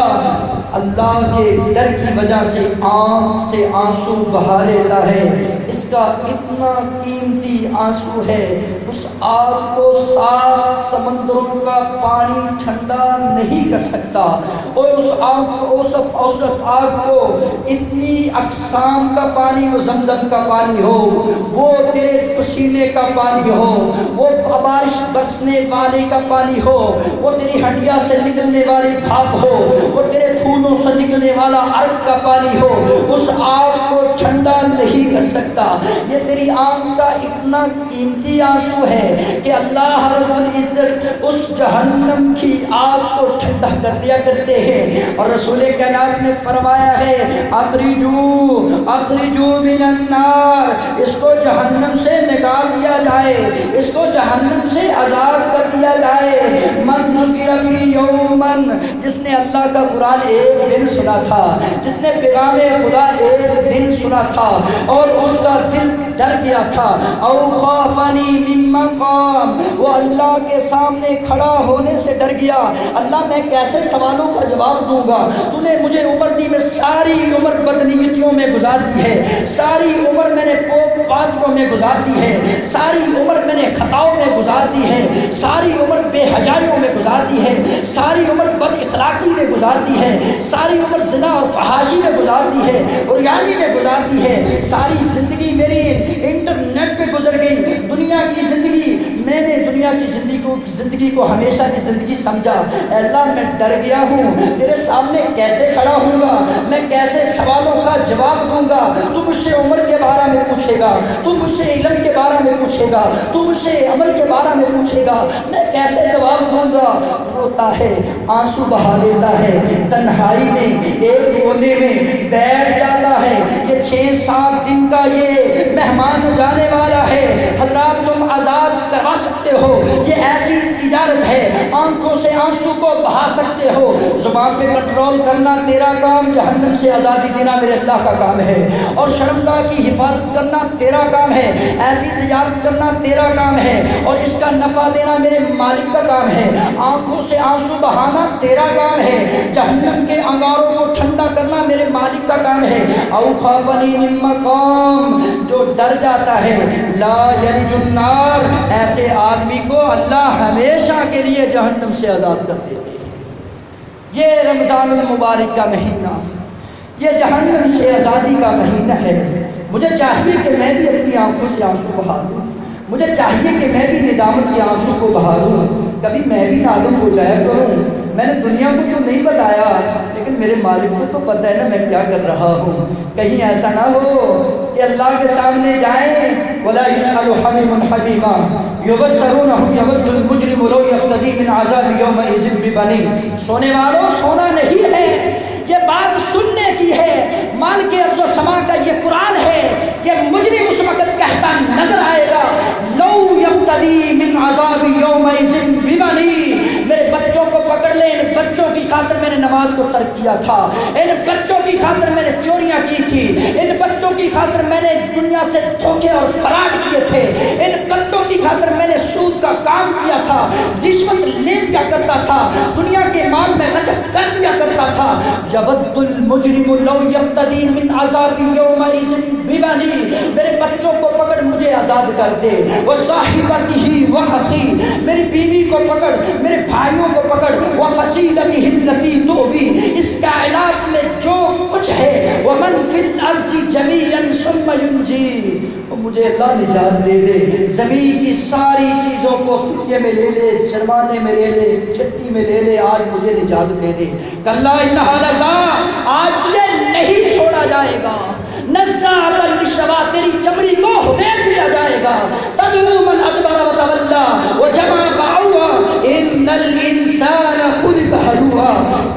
اللہ کے ڈر کی وجہ سے آنکھ سے آنسو بہا لیتا ہے، اس کا اتنا قیمتی آنسو ہے، اس آگ کو 7 سمندروں کا پانی ٹھنڈا نہیں کر سکتا، اور اس آگ کو اتنی اقسام کا پانی، وہ زمزم کا پانی ہو، وہ تیرے پسینے کا پانی ہو، وہ بارش برسنے والے کا پانی ہو، وہ تیری ہڈیاں سے نکلنے والی بھاپ ہو، وہ تیرے پھولوں سے نکلنے والا عرق کا پانی ہو، اس آگ کو ٹھنڈا نہیں کر سکتا۔ یہ تیری آنکھ کا اتنا قیمتی آنسو ہے کہ اللہ رب العزت اس جہنم کی آگ کو ٹھنڈا کر دیا کرتے ہیں۔ اور رسول کائنات نے فرمایا ہے اخرجو من النار، اس کو جہنم سے نکال دیا جائے، اس کو جہنم سے آزاد کر دیا جائے۔ من ذکر فی یومن، جس نے اللہ کا قرآن ایک دن سنا تھا، جس نے پیغام خدا ایک دن سنا تھا اور اس کا دل ڈر گیا تھا، او خافنی من مقام، وہ اللہ کے سامنے کھڑا ہونے سے ڈر گیا، اللہ میں کیسے سوالوں کا جواب دوں گا، تو نے مجھے عمر دی، میں ساری عمر بدنیتیوں میں گزار دی ہے، ساری عمر میں نے پوپ پادروں میں گزار دی ہے، ساری عمر میں نے خطاؤں میں گزار دی ہے، ساری عمر بے حیائیوں میں گزار دی ہے، ساری عمر بد اخلاقی میں گزار دی ہے، ساری عمر زنا اور فحاشی میں گزار دی ہے، عریانی میں گزار دی ہے، ساری زندگی میری انٹرنیٹ پہ گزر گئی، دنیا کی زندگی، میں نے دنیا کی زندگی کو ہمیشہ کی زندگی سمجھا۔ اے اللہ میں ڈر گیا ہوں، تیرے سامنے کیسے کھڑا ہوں گا، میں کیسے سوالوں کا جواب دوں گا، تو مجھ سے عمر کے بارے میں پوچھے گا، تو مجھ سے علم کے بارے میں پوچھے گا، تو مجھ سے عمل کے بارے میں پوچھے گا، میں کیسے جواب دوں گا۔ روتا ہے، آنسو بہا دیتا ہے، تنہائی میں ایک کونے میں بیٹھ جاتا ہے۔ یہ 6-7 دن کا یہ مہمان جانے والا ہے، حضرات تم آزاد کروا سکتے ہو، یہ ایسی تجارت ہے، آنکھوں سے آنسو کو بہا سکتے ہو، زبان زبان پہ کنٹرول کرنا تیرا کام، جہنم سے آزادی دینا میرے اللہ کا کام ہے، اور شرمگاہ کی حفاظت کرنا تیرا کام ہے، ایسی تجارت کرنا تیرا کام ہے، اور اس کا نفع دینا میرے مالک کا کام ہے، آنکھوں سے آنسو بہانا تیرا کام ہے، جہنم کے انگاروں کو ٹھنڈا کرنا میرے مالک کا کام ہے۔ او خافنی من مقام، جو ڈر جاتا ہے لا یلج النار، ایسے آدمی کو اللہ ہمیشہ کے لیے جہنم سے آزاد کر دیتے ہیں۔ یہ رمضان المبارک کا مہینہ، یہ جہنم سے آزادی کا مہینہ ہے۔ مجھے چاہیے کہ میں بھی اپنی آنکھوں سے آنسو بہا دوں، مجھے چاہیے کہ میں بھی ندامت کے آنسو کو بہا دوں، کبھی میں بھی نادم ہو جایا کروں۔ میں نے دنیا کو تو نہیں بتایا، لیکن میرے مالک کو تو پتہ ہے نا میں کیا کر رہا ہوں۔ کہیں ایسا نہ ہو کہ اللہ کے سامنے جائیں ولا يسأل حمیم حمیما یبصرونہم یود المجرم لو یفتدی من عذاب یومئذ ببنیہ۔ سونے والوں، سونا نہیں ہے، یہ بات سننے کی ہے۔ مالک ارض و سما کا یہ قرآن ہے کہ مجرم اس وقت کہتا نظر آئے گا لو یفتدی من عذاب یومئذ ببنیہ، میرے بچوں کو پکڑ لے، ان بچوں کی خاطر میں نے نماز کو ترک کیا تھا، ان بچوں کی خاطر میں نے چوریاں کی تھی، ان بچوں کی خاطر میں نے دنیا سے دھوکے اور فراڈ کیے تھے، ان بچوں کی خاطر میں نے سود کا کام کیا تھا، رشوت لے دیا کرتا تھا، دنیا کے مال میں غصب کر دیا کرتا تھا۔ یود المجرم لو یفتدی من عذاب یومئذ ببنیہ، میرے بچوں کو پکڑ مجھے آزاد کر دے، وصاحبتہ واخی، میری بیوی کو پکڑ، میرے بھائیوں کو پکڑ، وفصیلتہ التی تؤوی، اس کائنات میں جو کچھ ہے، ومن فی الارض جمیعا ثم ینجی، مجھے اللہ نجات دے دے، زمین کی ساری چیزوں کو فدیے میں لے لے، جرمانے میں لے لے، چٹی میں لے لے، آج مجھے نجات دے دے۔ کلا انہا لظی، آج تجھے نہیں چھوڑا جائے گا، نزاعۃ للشویٰ، تیری چمڑی کو ہدیڑ دیا جائے گا، تدعو من ادبر وتولی وجمع فأوعی، ان الانسان خلق ہلوعا۔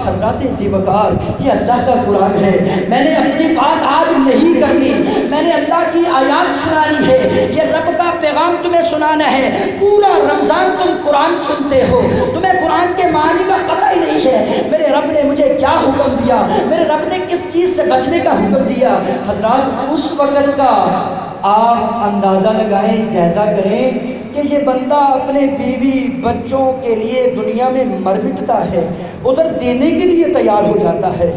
حضرات ذیوکار، یہ اللہ کا قرآن ہے، میں نے اپنی بات آج نہیں کرنی، میں نے اللہ کی آیات سنانی ہے، یہ رب کا پیغام تمہیں سنانا ہے۔ پورا رمضان تم قرآن سنتے ہو، تمہیں قرآن کے معنی کا پتہ ہی نہیں ہے، میرے رب نے مجھے کیا حکم دیا، میرے رب نے کس چیز سے بچنے کا حکم دیا۔ حضرات اس وقت کا آپ اندازہ لگائیں، جائزہ کریں کہ یہ بندہ اپنے بیوی بچوں کے لیے دنیا میں مر مٹتا ہے، ادھر دینے کے لیے تیار ہو جاتا ہے،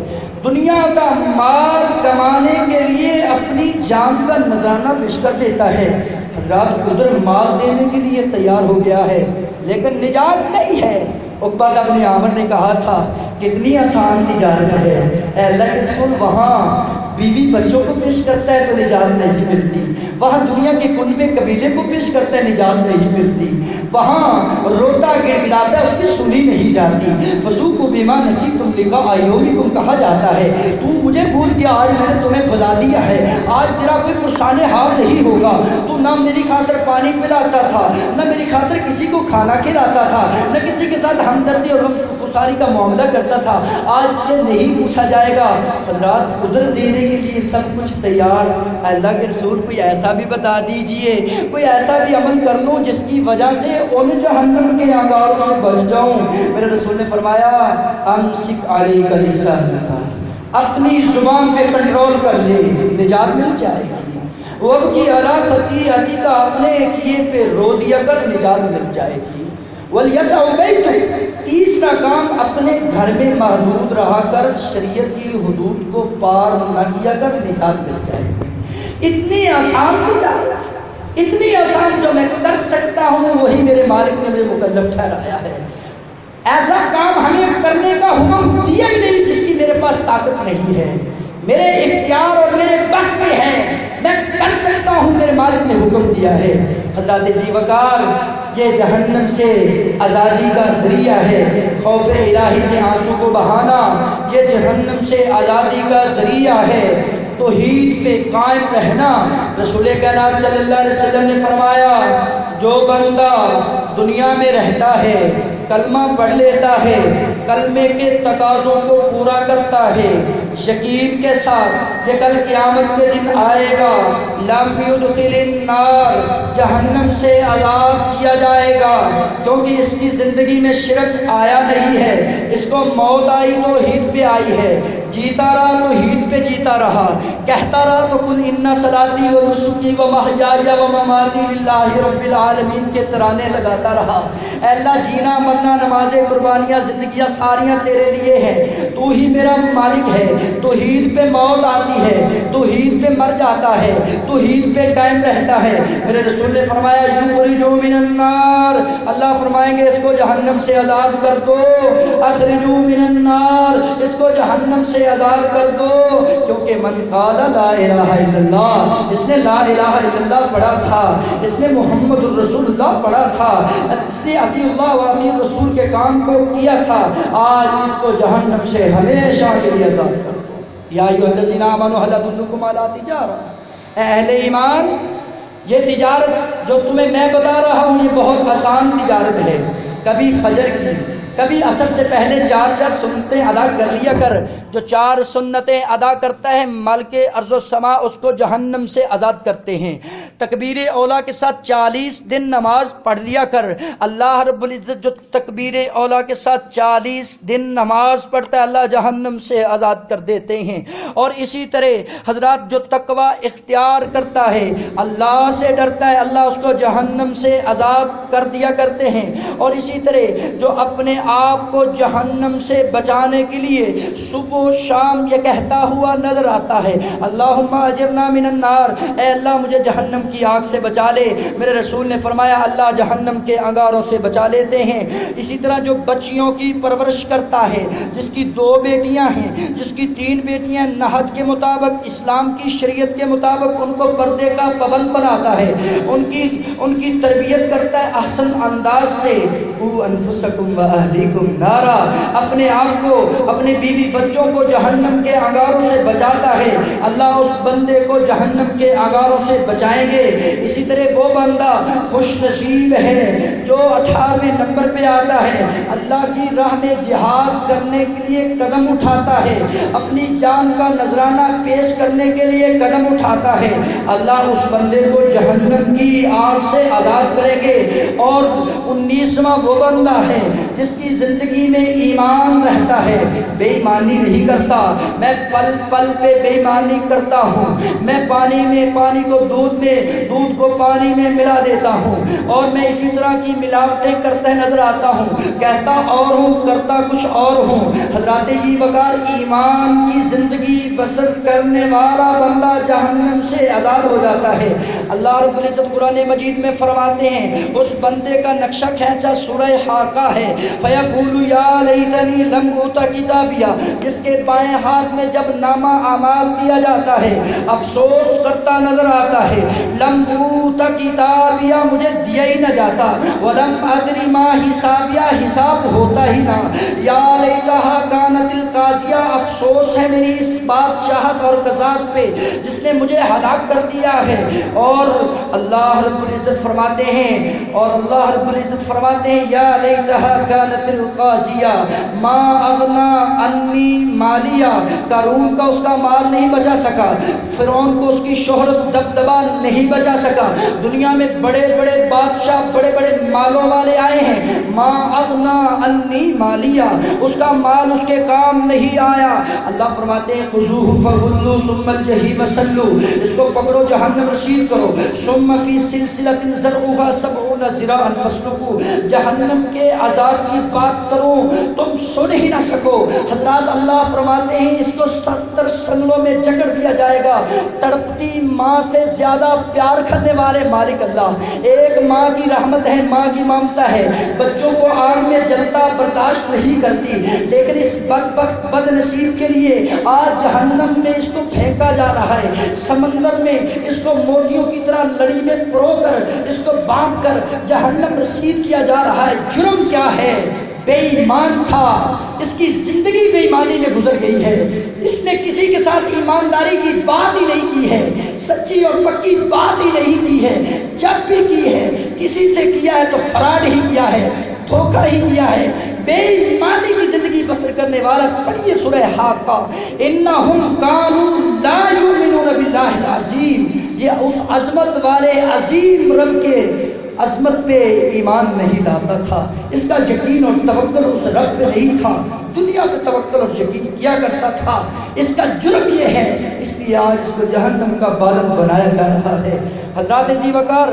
دنیا کا مال کمانے کے لیے اپنی جان کا نذرانہ پیش کر دیتا ہے۔ حضرات ادھر مال دینے کے لیے تیار ہو گیا ہے، لیکن نجات نہیں ہے۔ عقبہ بن عامر نے کہا تھا کتنی آسان تجارت ہے، اے اللہ کے رسول، وہاں بیوی بچوں کو پیش کرتا ہے تو نجات نہیں ملتی، وہاں دنیا کے کنبے قبیلے کو پیش کرتا ہے نجات نہیں ملتی، وہاں روتا گڑگڑاتا ہے اس کی سنی نہیں جاتی۔ فذوقوا بما نسیتم لقاء یومکم کہا جاتا ہے تو مجھے بھول گیا، آج میں نے تمہیں بھلا دیا ہے، آج تیرا کوئی پرسان حال نہیں ہوگا، تو نہ میری خاطر پانی پلاتا تھا، نہ میری خاطر کسی کو کھانا کھلاتا تھا، نہ کسی کے ساتھ ہمدردی اور خساری کا معاملہ کرتا تھا، آج تجھے نہیں پوچھا جائے گا۔ حضرات ادھر دینے کے لیے سب کچھ تیار، اللہ کے رسول کوئی ایسا بھی بتا دیجئے، کوئی ایسا بھی عمل کر لوں جس کی وجہ سے ان جہنم کے انگاروں سے بچ جاؤں۔ میرے رسول نے فرمایا امسک علیک لسانک، اپنی زبان پہ کنٹرول کر لے، نجات مل جائے گی۔ وابکی علی خطیئتک، اپنے کیے پہ رو دیا کر، نجات مل جائے گی۔ ولیسع بیتک، تیسرا کام اپنے گھر میں محدود رہا کر، شریعت کی حدود کو پار نہ کیا کر، نجات مل جائے گی۔ اتنی آسان تجارت، اتنی آسان جو میں کر سکتا ہوں وہی میرے مالک نے مجھے مکلف ٹھہرایا ہے۔ ایسا کام ہمیں کرنے کا حکم دیا ہی نہیں جس کی میرے پاس طاقت نہیں ہے، میرے اختیار اور میرے بس میں ہے، میں کر سکتا ہوں، میرے مالک نے حکم دیا ہے۔ حضرات ذیوکار، یہ جہنم سے آزادی کا ذریعہ ہے، خوف الہی سے آنسو کو بہانا یہ جہنم سے آزادی کا ذریعہ ہے، توحید پہ قائم رہنا۔ رسول کائنات صلی اللہ علیہ وسلم نے فرمایا جو بندہ دنیا میں رہتا ہے، کلمہ پڑھ لیتا ہے، کلمے کے تقاضوں کو پورا کرتا ہے، یقین کے ساتھ کہ کل قیامت کے دن آئے گا، لم يدخل النار، جہنم سے آزاد کیا جائے گا، کیونکہ اس کی زندگی میں شرک آیا نہیں ہے، اس کو موت آئی توحید پہ آئی ہے، جیتا رہا توحید پہ جیتا رہا، کہتا رہا تو قل ان صلاتی و نسکی و محیای و مماتی للہ رب العالمین کے ترانے لگاتا رہا۔ اے اللہ، جینا مرنا نمازیں قربانیاں زندگیاں ساریاں تیرے لیے ہیں، تو ہی میرا مالک ہے، توحید پہ موت آتی ہے، توحید پہ مر جاتا ہے، توحید پہ قائم رہتا ہے۔ میرے رسول نے فرمایا یخرجوا من النار، اللہ فرمائیں گے اس کو جہنم سے آزاد کر دو، اخرجوا من النار، اس کو جہنم سے آزاد کر دو، کیونکہ من قال لا الہ الا اللہ، اس نے لا الہ الا اللہ پڑھا تھا، اس نے محمد الرسول اللہ پڑھا تھا، اس نے اطیع اللہ و اطیع الرسول کے کام کو کیا تھا، آج اس کو جہنم سے ہمیشہ کے لیے آزاد کر دو۔ یا ایھا الذین آمنوا هل ادلکم علی تجارہ، اے اہل ایمان، یہ تجارت جو تمہیں میں بتا رہا ہوں یہ بہت آسان تجارت ہے، کبھی فجر کی، کبھی عصر سے پہلے 4 سنتیں ادا کر لیا کر، جو 4 سنتیں ادا کرتا ہے مالک ارض و سما اس کو جہنم سے آزاد کرتے ہیں۔ تکبیر اولا کے ساتھ 40 دن نماز پڑھ لیا کر، اللہ رب العزت جو تکبیر اولا کے ساتھ 40 دن نماز پڑھتا ہے اللہ جہنم سے آزاد کر دیتے ہیں۔ اور اسی طرح حضرات جو تقوی اختیار کرتا ہے، اللہ سے ڈرتا ہے، اللہ اس کو جہنم سے آزاد کر دیا کرتے ہیں۔ اور اسی طرح جو اپنے آپ کو جہنم سے بچانے کے لیے صبح و شام یہ کہتا ہوا نظر آتا ہے اللہم اجرنا من النار، اے اللہ مجھے جہنم کی آگ سے بچا لے، میرے رسول نے فرمایا اللہ جہنم کے انگاروں سے بچا لیتے ہیں۔ اسی طرح جو بچیوں کی پرورش کرتا ہے، جس کی 2 بیٹیاں ہیں، جس کی 3 بیٹیاں، نہج کے مطابق اسلام کی شریعت کے مطابق ان کو پردے کا پابند بناتا ہے، ان کی تربیت کرتا ہے احسن انداز سے، انفسکم و اہلیکم نارا، اپنے آپ کو اپنے بیوی بچوں کو جہنم کے انگاروں سے بچاتا ہے، اللہ اس بندے کو جہنم کے انگاروں سے بچائیں گے۔ اسی طرح وہ بندہ خوش نصیب ہے جو 18ویں نمبر پہ آتا ہے، اللہ کی راہ میں جہاد کرنے کے لیے قدم اٹھاتا ہے، اپنی جان کا نذرانہ پیش کرنے کے لیے قدم اٹھاتا ہے، اللہ اس بندے کو جہنم کی آگ سے آزاد کریں گے۔ اور 19واں وہ بندہ ہے جس کی زندگی میں ایمان رہتا ہے، بے ایمانی نہیں کرتا، میں پل پل پہ بے ایمانی کرتا ہوں، میں پانی کو دودھ میں، دودھ کو پانی میں ملا دیتا ہوں، اور میں اسی طرح کی ملاوٹیں کرتا نظر آتا ہوں، کہتا اور ہوں کرتا کچھ اور ہوں۔ حضرات جی وقار ایمان کی زندگی بسر کرنے والا بندہ جہنم سے آزاد ہو جاتا ہے۔ اللہ رب العزت قرآن مجید میں فرماتے ہیں اس بندے کا نقشہ کھینچا سورہ حاقہ ہے، فیقول یا لیتنی لم اوت کتابیا، جس کے بائیں ہاتھ میں جب نامہ اعمال دیا جاتا ہے افسوس کرتا نظر آتا ہے، لم اوت کتابیا، مجھے دیا ہی نہ جاتا، ولم ادری ما حسابیا، حساب ہوتا ہی نہ، یا لیتہا کانت القاضیہ، افسوس ہے میری اس بادشاہت اور قضات پہ جس نے مجھے ہلاک کر دیا ہے۔ اور اللہ رب العزت فرماتے ہیں یا لیتہا کانت القاضیہ ما اغنا انی مالیہ، قارون کا اس کا مال نہیں بچا سکا، فرعون کو اس کی شہرت دبدبا نہیں بچا سکا، دنیا میں بڑے بڑے بادشاہ بڑے بڑے مالوں والے آئے ہیں، ما اغنا انی مالیہ، اس کا مال اس کے کام نہیں آیا۔ اللہ فرماتے ہیں خذوہ فغلوا ثم الجحیم صلوا، اس کو پکڑو جہنم رسید کرو، ثم فی سلسلۃ ذرعها 70 ذراعا فاسلکوہ، جہنم کے عذاب کی بات کروں تم سن ہی نہ سکو۔ حضرات اللہ فرماتے ہیں اس کو 70 سنگوں میں جکڑ دیا جائے گا۔ تڑپتی ماں سے زیادہ پیار کرنے والے مالک اللہ، ایک ماں کی رحمت ہے، ماں کی ممتا ہے، بچوں کو آگ میں جلتا برداشت نہیں کرتی، لیکن اس بدبخت بد نصیب کے لیے آج جہنم میں اس کو پھینکا جا رہا ہے، سمندر میں اس کو موتیوں کی طرح لڑی میں پرو کر اس کو باندھ کر جہنم رسید کیا جا رہا ہے۔ جرم کیا ہے؟ بے ایمان تھا، اس کی زندگی بے ایمانی میں گزر گئی ہے، اس نے کسی کے ساتھ ایمانداری کی بات ہی نہیں کی ہے، سچی اور پکی بات ہی نہیں کی ہے، جب بھی کی ہے کسی سے کیا ہے تو فراڈ ہی کیا ہے، دھوکہ ہی دیا ہے، بے ایمانی کی زندگی بسر کرنے والا۔ پڑھیے سورہ حاقہ، انہم کانوا لا یؤمنون باللہ العظیم، یہ اس عظمت والے عظیم رب کے عظمت پہ ایمان نہیں لاتا تھا، اس کا یقین اور توکل اس رب پہ نہیں تھا، دنیا پہ توکل اور یقین کیا کرتا تھا۔ اس کا جرم یہ ہے، اس لیے آج اس کو جہنم کا بالن بنایا جا رہا ہے۔ حضرات ذی وقار،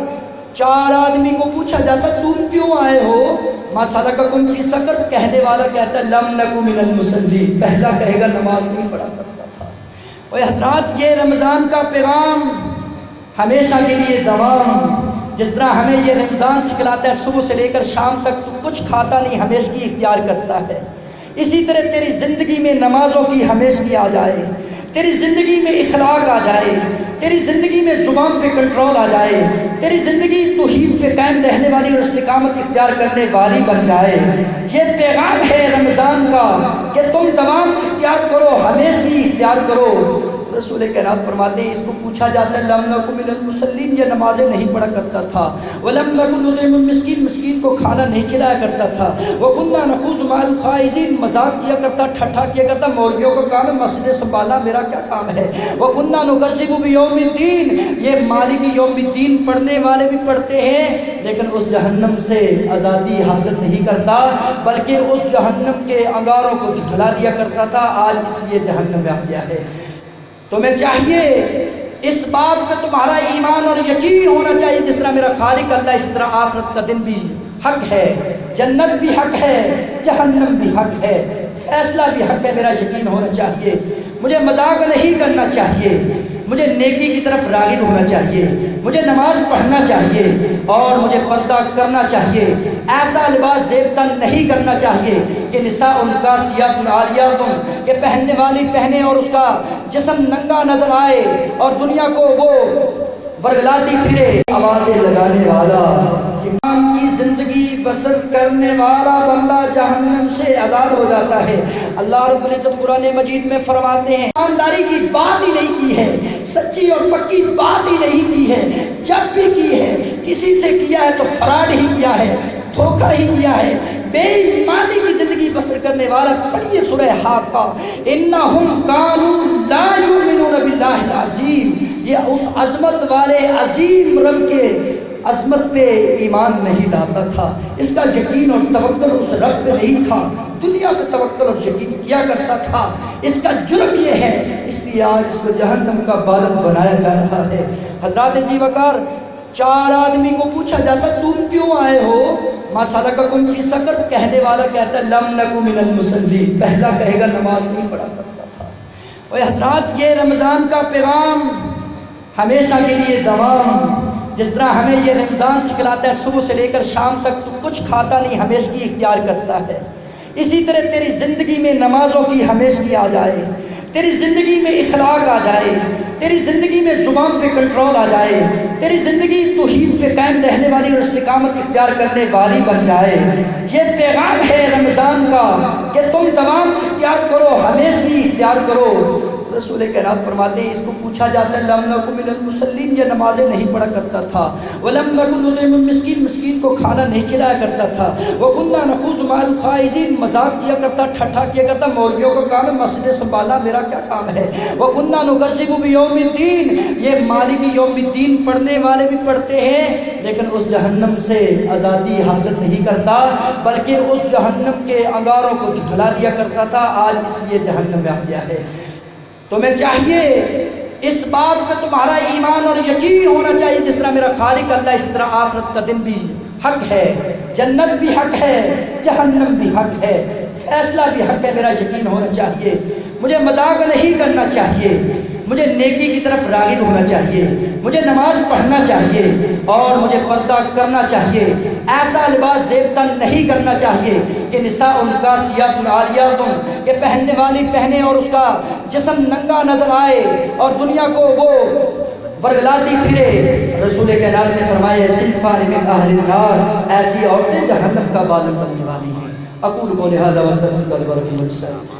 4 آدمی کو پوچھا جاتا تم کیوں آئے ہو؟ ما سلککم فی سقر، کہنے والا کہتا ہے لم نکو من المصلین، پہلا کہے گا نماز نہیں پڑھا کرتا تھا۔ اور حضرات یہ رمضان کا پیغام ہمیشہ کے لیے دوام، جس طرح ہمیں یہ رمضان سکھلاتا ہے صبح سے لے کر شام تک تو کچھ کھاتا نہیں، ہمیشگی اختیار کرتا ہے، اسی طرح تیری زندگی میں نمازوں کی ہمیشگی آ جائے، تیری زندگی میں اخلاق آ جائے، تیری زندگی میں زبان پہ کنٹرول آ جائے، تیری زندگی توحید پہ قائم رہنے والی اور استقامت اختیار کرنے والی بن جائے۔ یہ پیغام ہے رمضان کا کہ تم دوام اختیار کرو، ہمیشگی اختیار کرو۔ رسول کائنات فرماتے ہیں، اس کو پوچھا جاتا ہے لم نکو من المصلین، یہ نمازیں نہیں پڑھا کرتا تھا، ولم نکو نطعم المسکین، مسکین کو کھانا نہیں کھلایا کرتا تھا، وکنا نخوض مع الخائضین، مذاق کیا کرتا، ٹھٹھا کیا کرتا، مولویوں کا کام ہے مسجد سنبھالنا، میرا کیا کام ہے، وکنا نکذب بیوم الدین، یہ مالک یوم الدین پڑھنے والے بھی پڑھتے ہیں لیکن اس جہنم سے آزادی حاصل نہیں کرتا، بلکہ اس جہنم کے انگاروں کو جھٹلا دیا کرتا تھا، آج اس لیے جہنم میں آ گیا ہے۔ تمہیں چاہیے اس بات پہ تمہارا ایمان اور یقین ہونا چاہیے، جس طرح میرا خالق اللہ اس طرح آخرت کا دن بھی حق ہے، جنت بھی حق ہے، جہنم بھی حق ہے، فیصلہ بھی حق ہے، میرا یقین ہونا چاہیے۔ مجھے مذاق نہیں کرنا چاہیے، مجھے نیکی کی طرف راغب ہونا چاہیے، مجھے نماز پڑھنا چاہیے اور مجھے پردہ کرنا چاہیے، ایسا لباس زیب تن نہیں کرنا چاہیے کہ نساء کاسیات عاریات، کہ پہننے والی پہنے اور اس کا جسم ننگا نظر آئے اور دنیا کو وہ ورگلاتی پھرے، آوازیں لگانے والا، ایمان کی زندگی بسر کرنے والا بندہ جہنم سے آزاد ہو جاتا ہے۔ اللہ رب العزت قرآن مجید میں فرماتے ہیں، ایمانداری کی بات ہی نہیں کی ہے، سچی اور پکی بات ہی نہیں کی ہے، جب بھی کی ہے کسی سے کیا ہے تو فراڈ ہی کیا ہے، دھوکہ ہی کیا ہے، بے ایمانی کی زندگی بسر کرنے والا۔ پڑھیے سورہ حاقہ، انہم کانوا لا یؤمنون باللہ العظیم، یہ اس عظمت والے عظیم رب کے عظمت پہ ایمان نہیں لاتا تھا، اس کا یقین اور توکل اس رب پہ نہیں تھا، دنیا پہ توکل اور یقین کیا کرتا تھا۔ اس کا جرم یہ ہے، اس لیے آج اس کو جہنم کا بالن بنایا جا رہا ہے۔ حضرات ذی وقار، 4 آدمی کو پوچھا جاتا تم کیوں آئے ہو؟ ما سلککم فی سقر، کہنے والا کہتا ہے لم نکو من المصلین، پہلا کہے گا نماز نہیں پڑھا کرتا تھا۔ اور حضرات یہ رمضان کا پیغام ہمیشہ کے لیے دوام، جس طرح ہمیں یہ رمضان سکھلاتا ہے صبح سے لے کر شام تک تو کچھ کھاتا نہیں، ہمیشگی اختیار کرتا ہے، اسی طرح تیری زندگی میں نمازوں کی ہمیشگی آ جائے، تیری زندگی میں اخلاق آ جائے، تیری زندگی میں زبان پہ کنٹرول آ جائے، تیری زندگی توحید پہ قائم رہنے والی اور استقامت اختیار کرنے والی بن جائے۔ یہ پیغام ہے رمضان کا کہ تم دوام اختیار کرو، ہمیشگی اختیار کرو۔ رسول کائنات فرماتے ہیں، اس کو پوچھا جاتا ہے لم نکو من المصلین، یہ نمازیں نہیں پڑھا کرتا تھا، ولم نکو نطعم المسکین، مسکین کو کھانا نہیں کھلایا کرتا تھا، وکنا نخوض مع الخائضین، مذاق کیا کرتا، ٹھٹھا کیا کرتا، مولویوں کا کام ہے مسجد سنبھالنا، میرا کیا کام ہے، وکنا نکذب بیوم الدین، یہ مالک یوم الدین پڑھنے والے بھی پڑھتے ہیں لیکن اس جہنم سے آزادی حاصل نہیں کرتا، بلکہ اس جہنم کے انگاروں کو جھٹلا دیا کرتا تھا، آج اس لیے جہنم میں آ گیا ہے۔ تمہیں چاہیے اس بات پہ تمہارا ایمان اور یقین ہونا چاہیے، جس طرح میرا خالق اللہ اس طرح آخرت کا دن بھی حق ہے، جنت بھی حق ہے، جہنم بھی حق ہے، فیصلہ بھی حق ہے، میرا یقین ہونا چاہیے۔ مجھے مذاق نہیں کرنا چاہیے، مجھے نیکی کی طرف راغب ہونا چاہیے، مجھے نماز پڑھنا چاہیے اور مجھے پردہ کرنا چاہیے، ایسا لباس زیب تن نہیں کرنا چاہیے کہ نساء کاسیات عاریات، کہ پہننے والی پہنے اور اس کا جسم ننگا نظر آئے اور دنیا کو وہ ورگلاتی پھرے۔ رسول کائنات نے فرمایا صنفان من اہل النار، ایسی عورتیں جہنم کا بالن بننے والی ہیں۔ اقول قولی ھذا واستغفر اللہ لکم ولسائر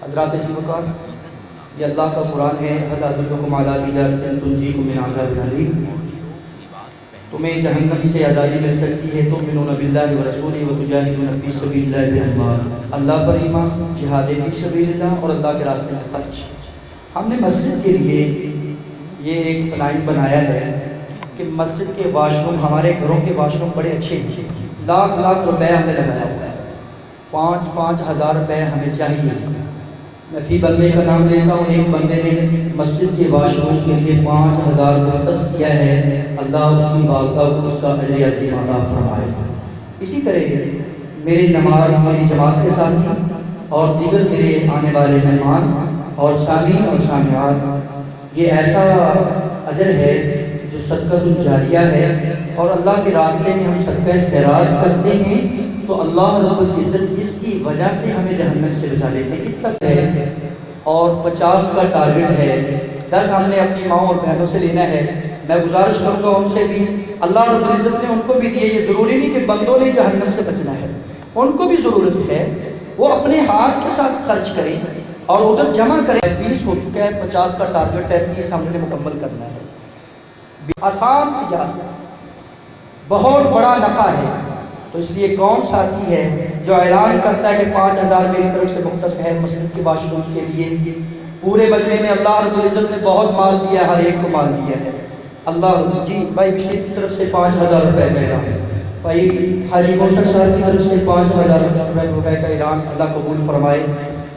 حضرات ذی وقار، یہ اللہ کا قرآن ہے، حل ادلکم علی تجارۃ تنجیکم من عذاب الیم، تمہیں جہنم سے آزادی مل سکتی ہے، تؤمنون باللہ ورسولہ وتجاہدون فی سبیل اللہ باموالکم، اللہ پر ایمان، جہاد فی سبیل اللہ اور اللہ کے راستے میں خرچ۔ ہم نے مسجد کے لیے یہ ایک پلان بنایا ہے کہ مسجد کے واش روم، ہمارے گھروں کے واش روم بڑے اچھے ہیں، لاکھ لاکھ روپے ہم نے لگایا ہوا ہے، 5,000 روپے ہمیں چاہیے۔ میں فی بندے کا نام لیتا ہوں، ایک بندے نے مسجد کے واش روم کے لیے 5,000 روپے کیا ہے، اللہ اس کی باغ کو اس کا اجر عظیم عطا فرمائے۔ اسی طرح میری نماز میری جماعت کے ساتھی اور دیگر میرے آنے والے مہمان اور سامعین اور سامعات، یہ ایسا اجر ہے جو صدقہ الجاریہ ہے، اور اللہ کے راستے میں ہم صدقہ خیرات کرتے ہیں تو اللہ رب العزت اس کی وجہ سے ہمیں جہنم سے بچا لیتے ہیں۔ اتنا ہے، اور 50 کا ٹارگٹ ہے، 10 ہم نے اپنی ماؤں اور بہنوں سے لینا ہے۔ میں گزارش کروں گا ان سے بھی، اللہ رب العزت نے ان کو بھی دیے، یہ ضروری نہیں کہ بندوں نے جہنم سے بچنا ہے، ان کو بھی ضرورت ہے وہ اپنے ہاتھ کے ساتھ خرچ کریں اور ادھر جمع کریں۔ 20 ہو چکا ہے، 50 کا ٹارگٹ ہے، 30 ہم نے مکمل کرنا ہے۔ آسان تجارت، بہت بڑا نفع ہے، تو اس لیے کون ساتھی ہے جو اعلان کرتا ہے کہ 5,000 میری طرف سے مختص ہے مسجد کے واش روم کے لیے؟ پورے مجمع میں اللہ رب العزت نے بہت مال دیا، ہر ایک کو مال دیا ہے۔ اللہ جی بھائی بشیر کی طرف سے 5,000 روپے کا اعلان، بھائی حاجی کوثر صاحب کی طرف سے 5,000 روپے کا اعلان، اللہ قبول فرمائے،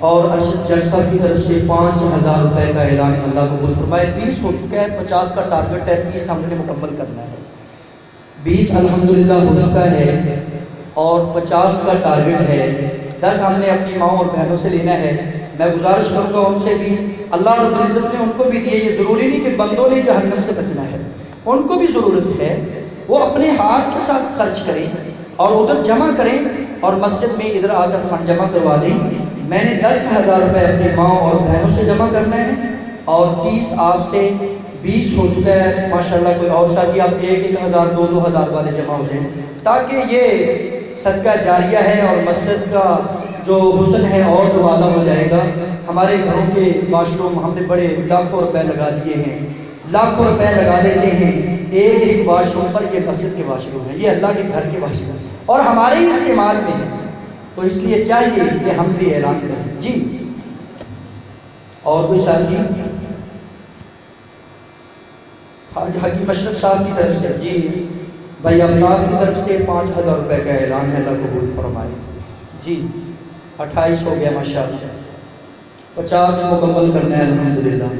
اور ارشد جج صاحب کی طرف سے 5,000 روپے کا اعلان، اللہ قبول فرمائے۔ 20 ہو چکا ہے، 50 کا ٹارگٹ ہے، 30 ہم نے مکمل کرنا ہے۔ 20 الحمدللہ ہو چکا ہے اور 50 کا ٹارگٹ ہے، 10 ہم نے اپنی ماؤں اور بہنوں سے لینا ہے۔ میں گزارش کروں گا ان سے بھی، اللہ رب العزت نے ان کو بھی دیے، یہ ضروری نہیں کہ بندوں نے جہنم سے بچنا ہے، ان کو بھی ضرورت ہے وہ اپنے ہاتھ کے ساتھ خرچ کریں اور ادھر جمع کریں، اور مسجد میں ادھر آ کر فنڈ جمع کروا دیں۔ میں نے 10,000 روپے اپنی ماؤں اور بہنوں سے جمع کرنا ہے، اور 30 آپ سے، 20 ہو چکا ہے ماشاءاللہ۔ کوئی اور ساتھی آپ 1,000 2,000 والے جمع ہو جائیں، تاکہ یہ صدقہ جاریہ ہے اور مسجد کا جو حسن ہے اور دوبالا ہو جائے گا۔ ہمارے گھروں کے واش روم ہم نے بڑے لاکھوں روپے لگا دیے ہیں، لاکھوں روپے لگا دیتے ہیں ایک واش روم پر، یہ مسجد کے واش روم ہے، یہ اللہ کے گھر کے واش روم اور ہمارے ہی استعمال میں ہے، تو اس لیے چاہیے کہ ہم بھی اعلان کریں۔ جی اور کوئی ساتھی؟ حاجی مشرف صاحب کی طرف سے، جی بھائی افطار کی طرف سے 5,000 روپے کا اعلان ہے، اللہ قبول فرمائے۔ جی 28 ہو گیا ماشاءاللہ، 50 مکمل کرنا ہے الحمدللہ۔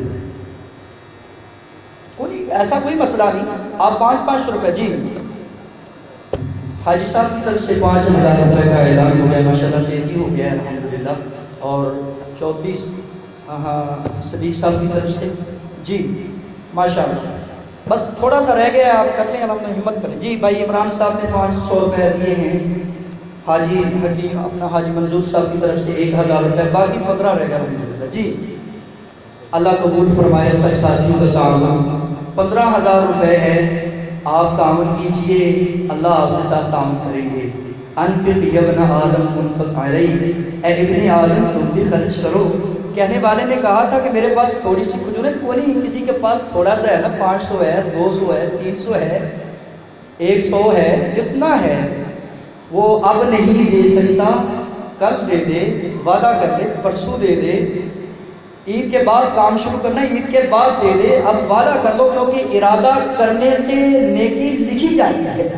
ایسا کوئی مسئلہ نہیں، آپ 500 روپے۔ جی حاجی صاحب کی طرف سے 5,000 روپے کا اعلان ہو گیا ماشاءاللہ، 33 ہو گیا الحمدللہ، اور 34 صدیق صاحب کی طرف سے، جی ماشاءاللہ۔ بس تھوڑا سا رہ گیا، آپ کر لیں، الحمد ہمت کریں۔ جی بھائی عمران صاحب نے 500 روپے دیے ہیں، حاجی حکیم اپنا حاجی منظور صاحب کی طرف سے 1,000 روپے، باقی 15 رہ گیا الحمدللہ۔ جی اللہ قبول فرمائے سب ساتھیوں کا تعاون، 15,000 روپے ہے، آپ تعاون کیجئے، اللہ آپ کے ساتھ تعاون کریں گے۔ انفق یا ابن آدم منفق علیہ، اے ابن آدم تم بھی خرچ کرو۔ کہنے والے نے کہا تھا کہ میرے پاس تھوڑی سی کھجوریں، کوئی نہیں، کسی کے پاس تھوڑا سا ہے نا، 500 ہے، 200 ہے، 300 ہے، 100 ہے، جتنا ہے وہ اب نہیں دے سکتا، کل دے دے، وعدہ کر دے، پرسوں دے دے، عید کے بعد کام شروع کرنا، عید کے بعد دے دے، اب وعدہ کر دو، کیونکہ ارادہ کرنے سے نیکی لکھی جاتی ہے۔